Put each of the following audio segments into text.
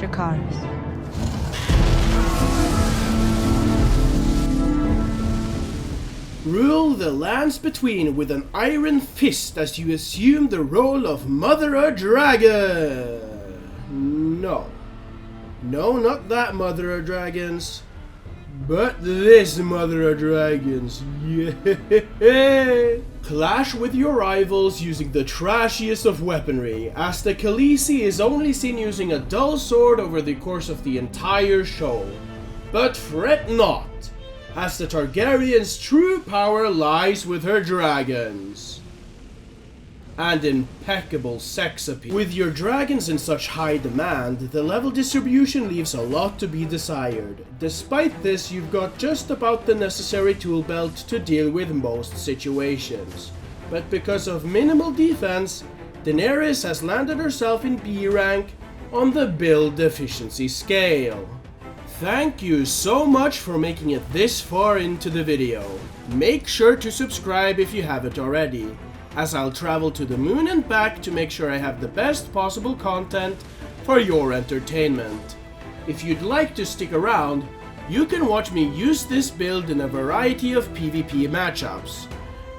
Dracarys. Rule the lands between with an iron fist as you assume the role of Mother Dragon. No, not that Mother Dragons, but this Mother Dragons. Yeah. Clash with your rivals using the trashiest of weaponry, as the Khaleesi is only seen using a dull sword over the course of the entire show. But fret not, as the Targaryen's true power lies with her dragons and impeccable sex appeal. With your dragons in such high demand, the level distribution leaves a lot to be desired. Despite this, you've got just about the necessary tool belt to deal with most situations. But because of minimal defense, Daenerys has landed herself in B rank on the build efficiency scale. Thank you so much for making it this far into the video. Make sure to subscribe if you haven't already, as I'll travel to the moon and back to make sure I have the best possible content for your entertainment. If you'd like to stick around, you can watch me use this build in a variety of PvP matchups.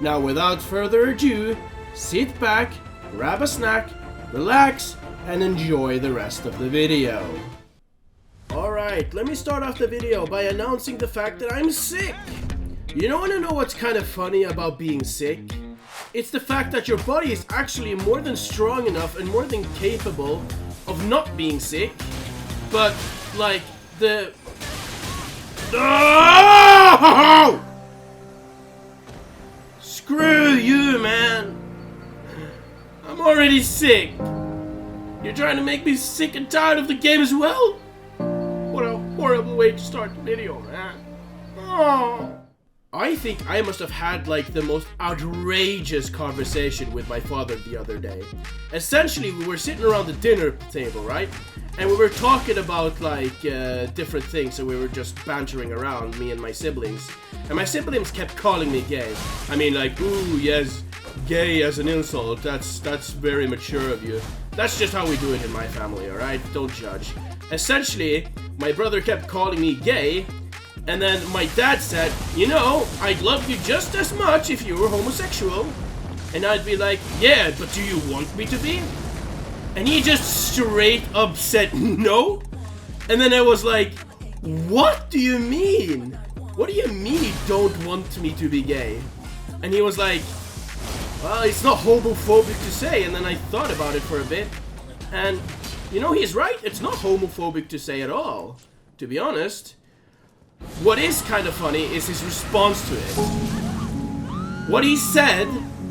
Now without further ado, sit back, grab a snack, relax, and enjoy the rest of the video. Alright, let me start off the video by announcing the fact that I'm sick. You don't want to know what's kind of funny about being sick? It's the fact that your body is actually more than strong enough and more than capable of not being sick, but like the... Oh! Screw you, man. I'm already sick. You're trying to make me sick and tired of the game as well? What a horrible way to start the video, man. Oh. I think I must have had like the most outrageous conversation with my father the other day. Essentially, we were sitting around the dinner table, right? And we were talking about like different things, and we were just bantering around, me and my siblings. And my siblings kept calling me gay. I mean, like, ooh, yes, gay as an insult. That's very mature of you. That's just how we do it in my family, alright? Don't judge. Essentially, my brother kept calling me gay, and then my dad said, you know, I'd love you just as much if you were homosexual. And I'd be like, yeah, but do you want me to be? And he just straight up said no. And then I was like, what do you mean? What do you mean you don't want me to be gay? And he was like, well, it's not homophobic to say. And then I thought about it for a bit, and you know, he's right. It's not homophobic to say at all, to be honest. What is kind of funny is his response to it. What he said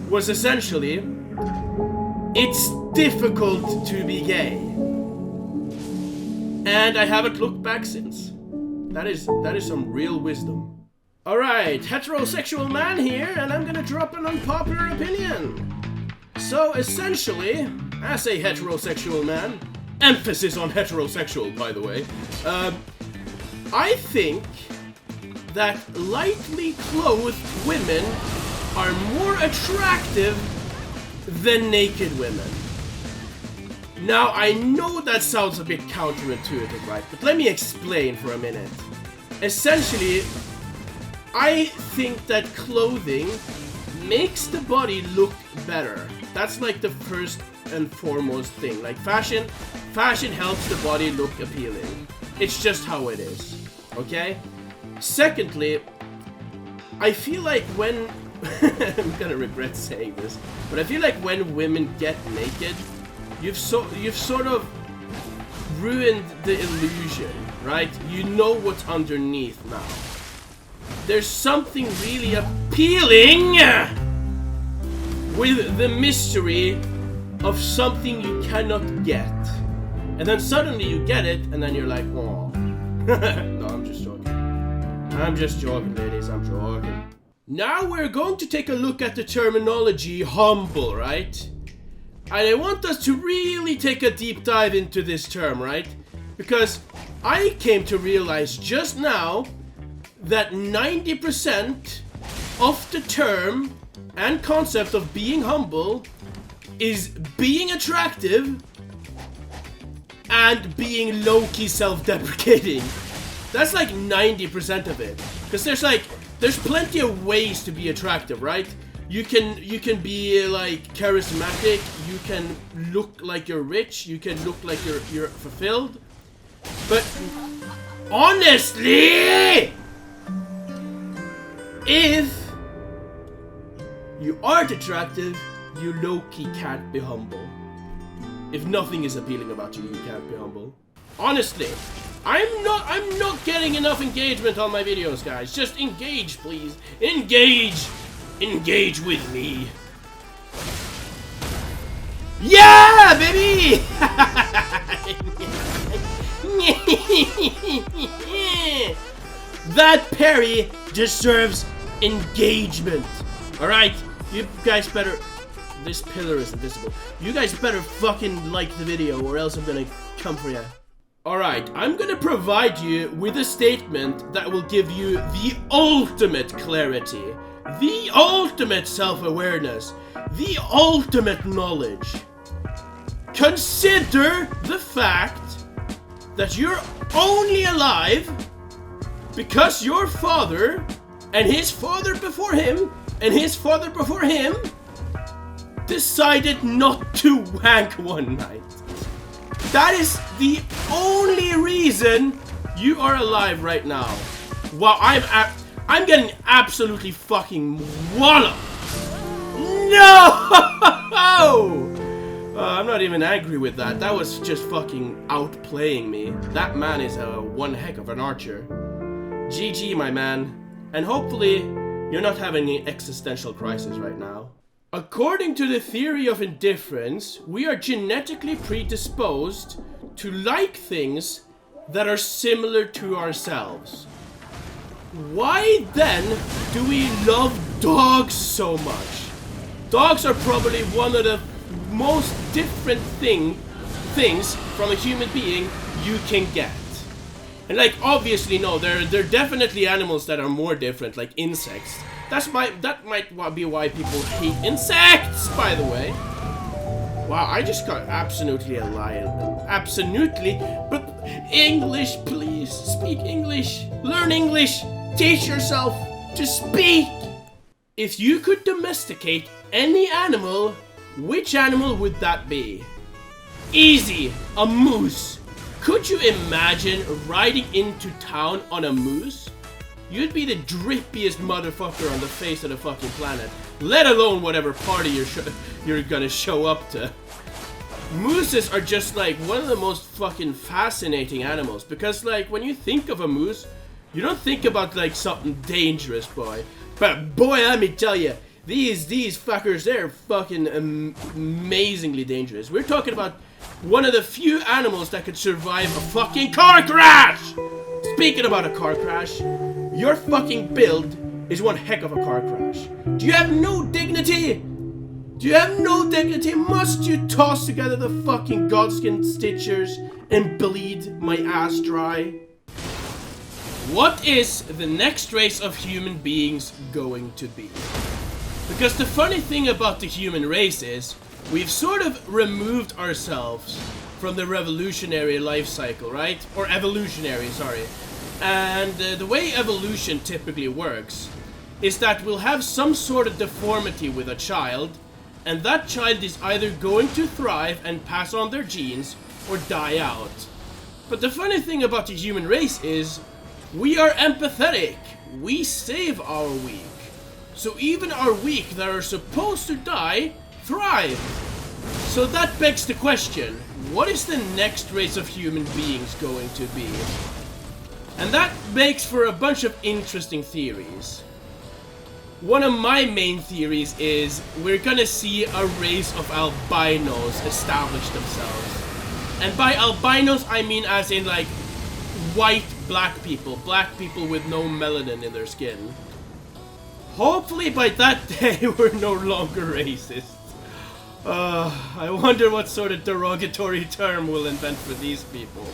was essentially, it's difficult to be gay. And I haven't looked back since. That is some real wisdom. Alright, heterosexual man here, and I'm gonna drop an unpopular opinion. So essentially, as a heterosexual man, emphasis on heterosexual, by the way, I think that lightly clothed women are more attractive than naked women. Now, I know that sounds a bit counterintuitive, right? But let me explain for a minute. Essentially, I think that clothing makes the body look better. That's like the first and foremost thing. Like fashion helps the body look appealing. It's just how it is, okay? Secondly, I feel like when I'm gonna regret saying this, but I feel like when women get naked, you've sort of ruined the illusion, right? You know what's underneath now. There's something really appealing with the mystery of something you cannot get. And then suddenly you get it, and then you're like, oh. No, I'm just joking. I'm just joking, ladies, I'm joking. Now we're going to take a look at the terminology humble, right? And I want us to really take a deep dive into this term, right? Because I came to realize just now that 90% of the term and concept of being humble is being attractive and being low-key self-deprecating. That's like 90% of it. Because there's plenty of ways to be attractive, right? You can be like charismatic, you can look like you're rich, you can look like you're fulfilled. But honestly, if you aren't attractive, you low-key can't be humble. If nothing is appealing about you, you can't be humble. Honestly, I'm not getting enough engagement on my videos, guys. Just engage, please. Engage! Engage with me. Yeah, baby! That parry deserves engagement. Alright, you guys better... This pillar is invisible. You guys better fucking like the video or else I'm gonna come for you. Alright, I'm gonna provide you with a statement that will give you the ultimate clarity, the ultimate self-awareness, the ultimate knowledge. Consider the fact that you're only alive because your father and his father before him and his father before him decided not to wank one night. That is the only reason you are alive right now. Wow, I'm getting absolutely fucking walloped. No! I'm not even angry with that. That was just fucking outplaying me. That man is one heck of an archer. GG, my man. And hopefully, you're not having any existential crisis right now. According to the theory of indifference, we are genetically predisposed to like things that are similar to ourselves. Why then do we love dogs so much? Dogs are probably one of the most different things from a human being you can get. And like, obviously, no, they're definitely animals that are more different, like insects. That might be why people hate insects, by the way. Wow, I just got absolutely a lion. Absolutely. But English, please. Speak English. Learn English. Teach yourself to speak. If you could domesticate any animal, which animal would that be? Easy. A moose. Could you imagine riding into town on a moose? You'd be the drippiest motherfucker on the face of the fucking planet. Let alone whatever party you're gonna show up to. Mooses are just like one of the most fucking fascinating animals. Because like when you think of a moose, you don't think about like something dangerous, boy. But boy, let me tell you, these fuckers, they're fucking amazingly dangerous. We're talking about one of the few animals that could survive a fucking car crash! Speaking about a car crash, your fucking build is one heck of a car crash. Do you have no dignity? Do you have no dignity? Must you toss together the fucking godskin stitchers and bleed my ass dry? What is the next race of human beings going to be? Because the funny thing about the human race is, we've sort of removed ourselves from the revolutionary life cycle, right? Or evolutionary, sorry. And the way evolution typically works is that we'll have some sort of deformity with a child, and that child is either going to thrive and pass on their genes or die out. But the funny thing about the human race is we are empathetic. We save our weak. So even our weak that are supposed to die thrive. So that begs the question, what is the next race of human beings going to be? And that makes for a bunch of interesting theories. One of my main theories is we're gonna see a race of albinos establish themselves. And by albinos, I mean as in like white black people with no melanin in their skin. Hopefully by that day we're no longer racist. I wonder what sort of derogatory term we'll invent for these people.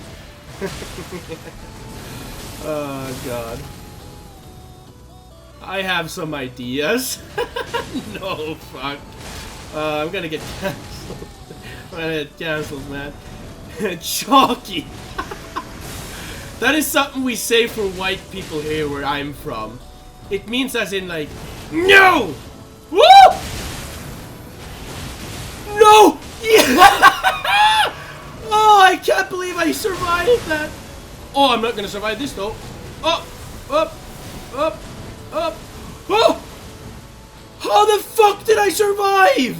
Oh god. I have some ideas. No, fuck. I'm gonna get cancelled. I'm gonna get cancelled, man. Chalky. That is something we say for white people here where I'm from. It means as in like, no! Woo! No! Yeah! Oh, I can't believe I survived that. Oh, I'm not gonna survive this though. Up, up, up, up. Oh! How the fuck did I survive?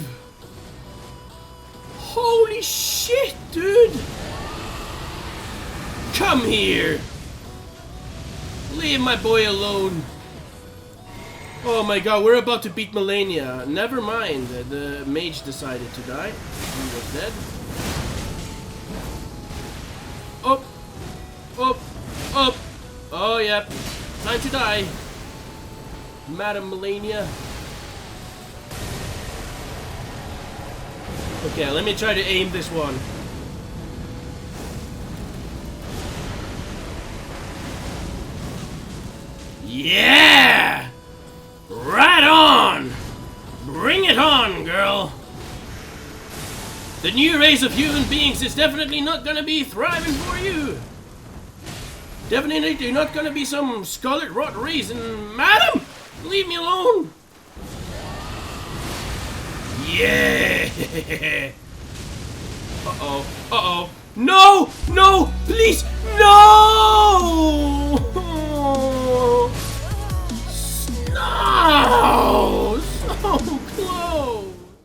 Holy shit, dude. Come here. Leave my boy alone. Oh my god, we're about to beat Malenia. Never mind, the mage decided to die. He was dead. Up, up, up. Oh, yep. Time to die. Madam Malenia. Okay, let me try to aim this one. Yeah! Right on! Bring it on, girl! The new race of human beings is definitely not gonna be thriving for you! Definitely not gonna be some scarlet rot race, and madam! Leave me alone! Yeah! Uh-oh. Uh-oh. No! No! Please! No!